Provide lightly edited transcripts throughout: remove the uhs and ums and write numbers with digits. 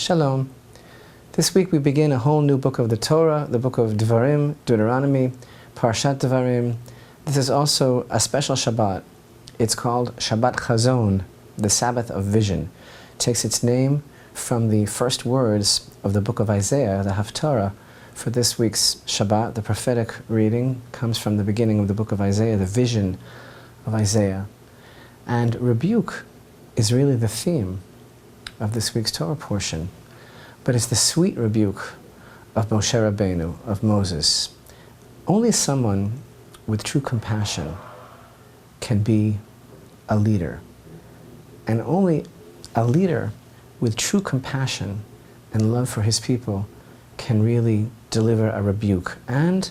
Shalom. This week we begin a whole new book of the Torah, the book of Devarim, Deuteronomy, Parashat Devarim. This is also a special Shabbat. It's called Shabbat Chazon, the Sabbath of Vision. It takes its name from the first words of the book of Isaiah, the Haftarah. For this week's Shabbat, the prophetic reading comes from the beginning of the book of Isaiah, the vision of Isaiah. And rebuke is really the theme of this week's Torah portion. But it's the sweet rebuke of Moshe Rabbeinu, of Moses. Only someone with true compassion can be a leader. And only a leader with true compassion and love for his people can really deliver a rebuke. And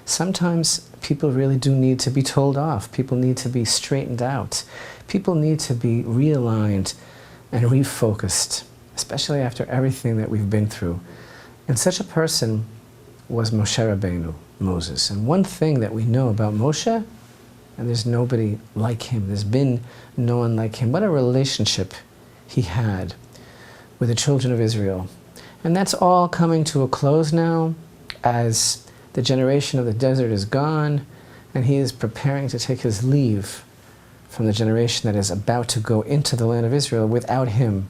sometimes people really do need to be told off. People need to be straightened out. People need to be realigned and refocused, especially after everything that we've been through. And such a person was Moshe Rabbeinu, Moses. And one thing that we know about Moshe, and there's nobody like him, there's been no one like him, what a relationship he had with the children of Israel. And that's all coming to a close now as the generation of the desert is gone and he is preparing to take his leave from the generation that is about to go into the land of Israel without him.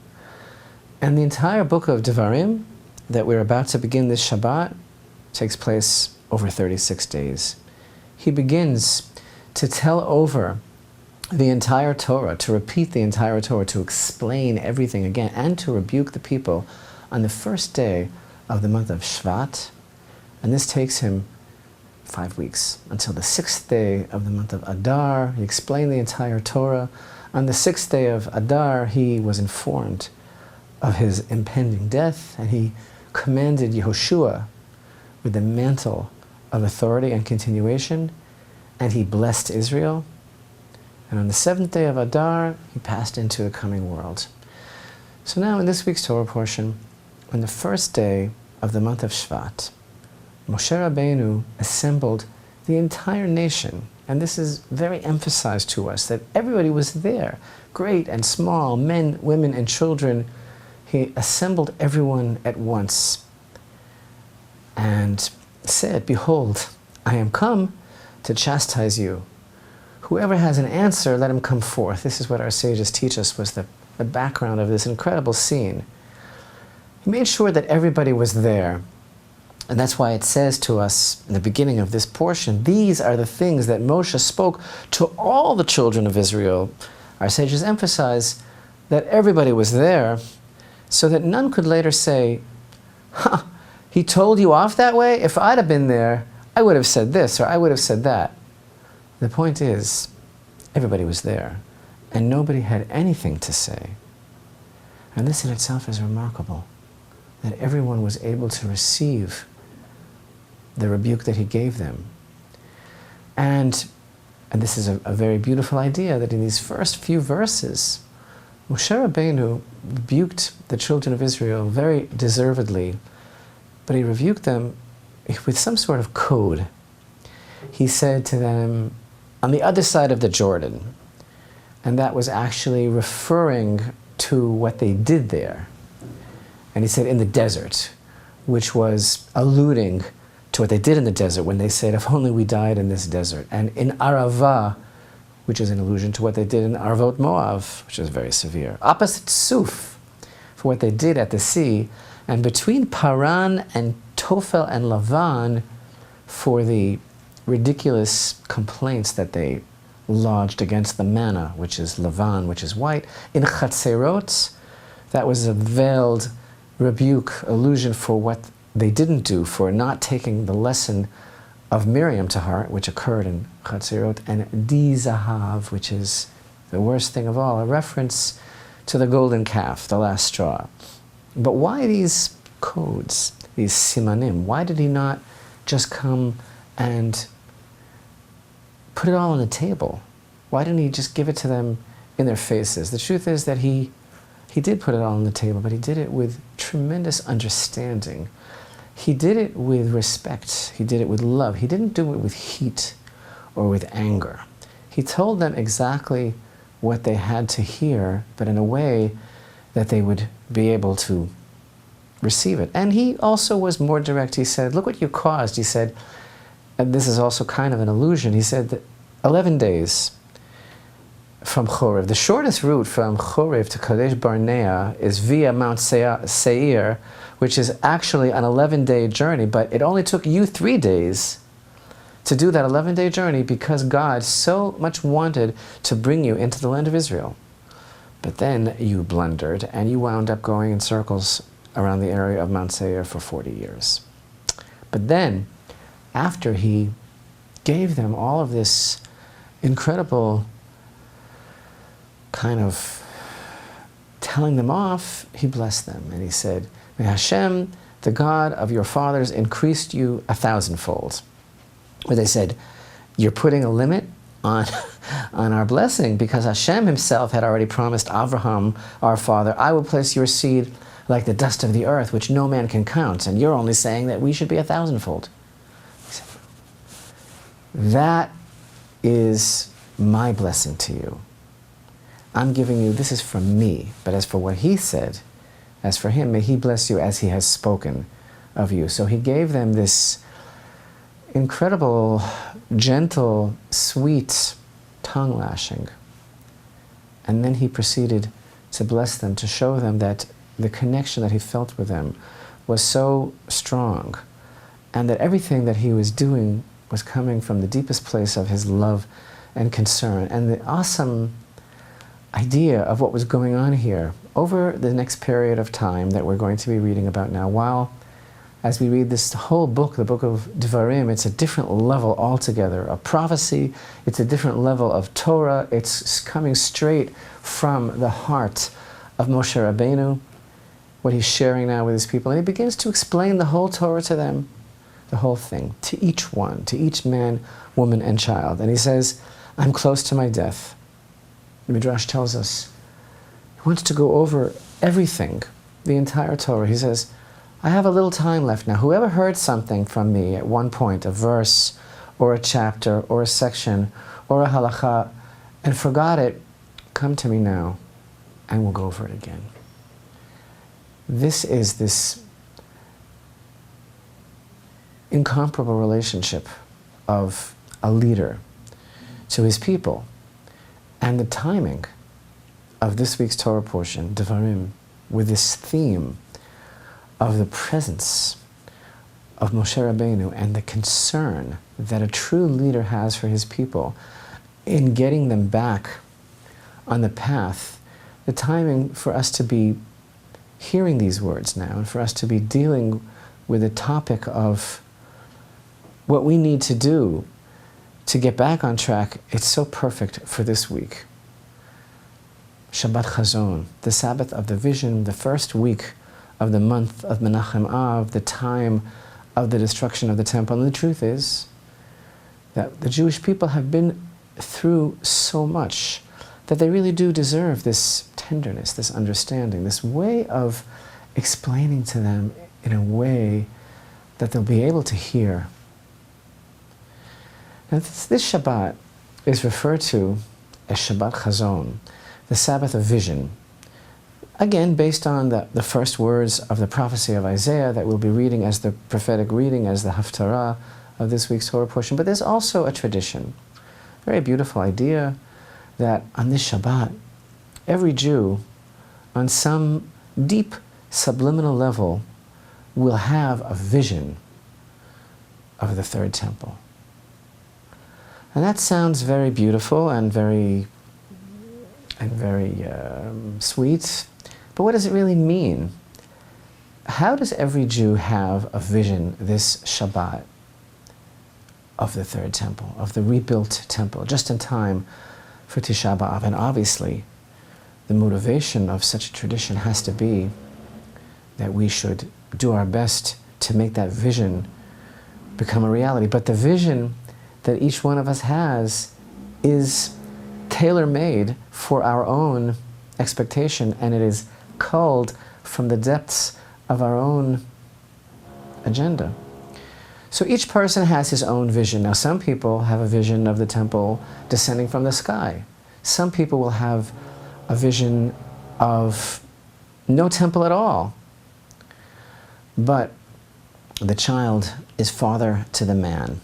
And the entire book of Devarim that we're about to begin this Shabbat takes place over 36 days. He begins to tell over the entire Torah, to repeat the entire Torah, to explain everything again, and to rebuke the people on the first day of the month of Shabbat. And this takes him 5 weeks, until the 6th day of the month of Adar. He explained the entire Torah. On the 6th day of Adar, he was informed of his impending death, and he commanded Yehoshua with the mantle of authority and continuation, and he blessed Israel. And on the 7th day of Adar, he passed into the coming world. So now in this week's Torah portion, on the first day of the month of Shvat, Moshe Rabbeinu assembled the entire nation, and this is very emphasized to us, that everybody was there, great and small, men, women, and children. He assembled everyone at once and said, "Behold, I am come to chastise you. Whoever has an answer, let him come forth." This is what our sages teach us was the background of this incredible scene. He made sure that everybody was there. And that's why it says to us in the beginning of this portion, these are the things that Moshe spoke to all the children of Israel. Our sages emphasize that everybody was there so that none could later say, he told you off that way? If I'd have been there, I would have said this or I would have said that. The point is, everybody was there and nobody had anything to say. And this in itself is remarkable, that everyone was able to receive the rebuke that he gave them. And this is a very beautiful idea, that in these first few verses, Moshe Rabbeinu rebuked the children of Israel very deservedly, but he rebuked them with some sort of code. He said to them, on the other side of the Jordan, and that was actually referring to what they did there. And he said in the desert, which was alluding to what they did in the desert when they said, if only we died in this desert. And in Arava, which is an allusion to what they did in Arvot Moav, which is very severe. Opposite Suf, for what they did at the sea. And between Paran and Tophel and Lavan, for the ridiculous complaints that they lodged against the manna, which is Lavan, which is white. In Chatzerot, that was a veiled rebuke, allusion for what they didn't do, for not taking the lesson of Miriam to heart, which occurred in Chatzerot, and Di Zahav, which is the worst thing of all, a reference to the golden calf, the last straw. But why these codes, these simanim? Why did he not just come and put it all on the table? Why didn't he just give it to them in their faces? The truth is that he did put it all on the table, but he did it with tremendous understanding. He did it with respect. He did it with love. He didn't do it with heat or with anger. He told them exactly what they had to hear, but in a way that they would be able to receive it. And he also was more direct. He said, look what you caused. He said, and this is also kind of an allusion, he said that 11 days from Chorev, the shortest route from Chorev to Kadesh Barnea is via Mount Seir, which is actually an 11-day journey, but it only took you 3 days to do that 11-day journey because God so much wanted to bring you into the land of Israel. But then you blundered and you wound up going in circles around the area of Mount Seir for 40 years. But then, after he gave them all of this incredible kind of telling them off, he blessed them and he said, "May Hashem, the God of your fathers, increased you 1,000-fold." Where they said, you're putting a limit on our blessing because Hashem himself had already promised Avraham, our father, I will place your seed like the dust of the earth, which no man can count, and you're only saying that we should be 1,000-fold. He said, that is my blessing to you. I'm giving you, this is from me, but as for what he said, as for him, may he bless you as he has spoken of you. So he gave them this incredible, gentle, sweet tongue lashing. And then he proceeded to bless them, to show them that the connection that he felt with them was so strong, and that everything that he was doing was coming from the deepest place of his love and concern. And the awesome idea of what was going on here over the next period of time that we're going to be reading about now, while as we read this whole book, the book of Devarim, it's a different level altogether of prophecy, it's a different level of Torah, it's coming straight from the heart of Moshe Rabbeinu, what he's sharing now with his people, and he begins to explain the whole Torah to them, the whole thing, to each one, to each man, woman, and child. And he says, I'm close to my death. The Midrash tells us, he wants to go over everything, the entire Torah. He says, I have a little time left now. Whoever heard something from me at one point, a verse, or a chapter, or a section, or a halakha, and forgot it, come to me now, and we'll go over it again. This is this incomparable relationship of a leader to his people, and the timing of this week's Torah portion, Devarim, with this theme of the presence of Moshe Rabbeinu and the concern that a true leader has for his people in getting them back on the path, the timing for us to be hearing these words now and for us to be dealing with the topic of what we need to do to get back on track, it's so perfect for this week. Shabbat Chazon, the Sabbath of the vision, the first week of the month of Menachem Av, the time of the destruction of the temple. And the truth is that the Jewish people have been through so much that they really do deserve this tenderness, this understanding, this way of explaining to them in a way that they'll be able to hear. Now this Shabbat is referred to as Shabbat Chazon, the Sabbath of vision. Again, based on the first words of the prophecy of Isaiah that we'll be reading as the prophetic reading, as the Haftarah of this week's Torah portion. But there's also a tradition, a very beautiful idea, that on this Shabbat, every Jew, on some deep subliminal level, will have a vision of the third temple. And that sounds very beautiful and very sweet. But what does it really mean? How does every Jew have a vision this Shabbat of the third temple, of the rebuilt temple, just in time for Tisha B'Av? And obviously, the motivation of such a tradition has to be that we should do our best to make that vision become a reality. But the vision that each one of us has is tailor-made for our own expectation, and it is culled from the depths of our own agenda. So each person has his own vision. Now some people have a vision of the temple descending from the sky. Some people will have a vision of no temple at all. But the child is father to the man.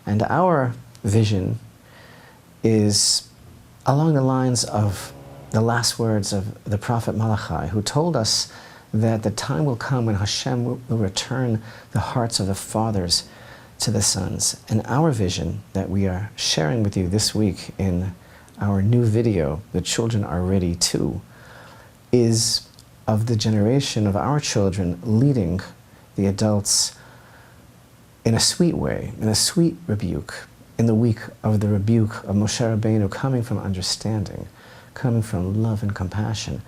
And our vision is along the lines of the last words of the prophet Malachi, who told us that the time will come when Hashem will return the hearts of the fathers to the sons. And our vision that we are sharing with you this week in our new video, The Children Are Ready Too, is of the generation of our children leading the adults in a sweet way, in a sweet rebuke, in the week of the rebuke of Moshe Rabbeinu, coming from understanding, coming from love and compassion.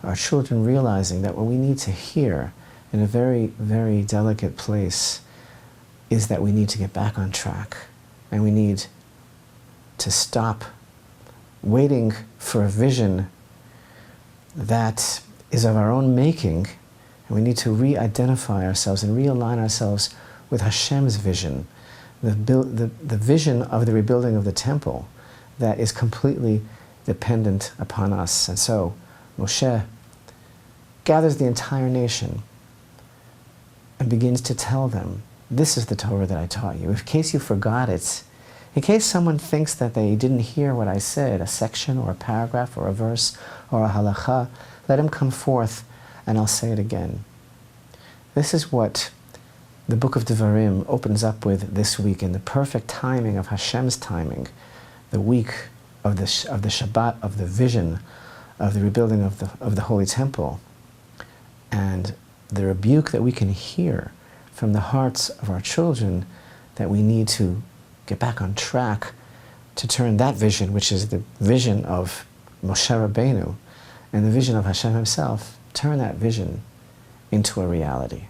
Our children realizing that what we need to hear in a very, very delicate place is that we need to get back on track, and we need to stop waiting for a vision that is of our own making, and we need to re-identify ourselves and realign ourselves with Hashem's vision, the vision of the rebuilding of the temple that is completely dependent upon us. And so Moshe gathers the entire nation and begins to tell them, this is the Torah that I taught you. In case you forgot it, in case someone thinks that they didn't hear what I said, a section or a paragraph or a verse or a halakha, let him come forth and I'll say it again. This is what the book of Devarim opens up with this week, in the perfect timing of Hashem's timing, the week of the Shabbat, of the vision of the rebuilding of the Holy Temple, and the rebuke that we can hear from the hearts of our children, that we need to get back on track to turn that vision, which is the vision of Moshe Rabbeinu and the vision of Hashem himself, turn that vision into a reality.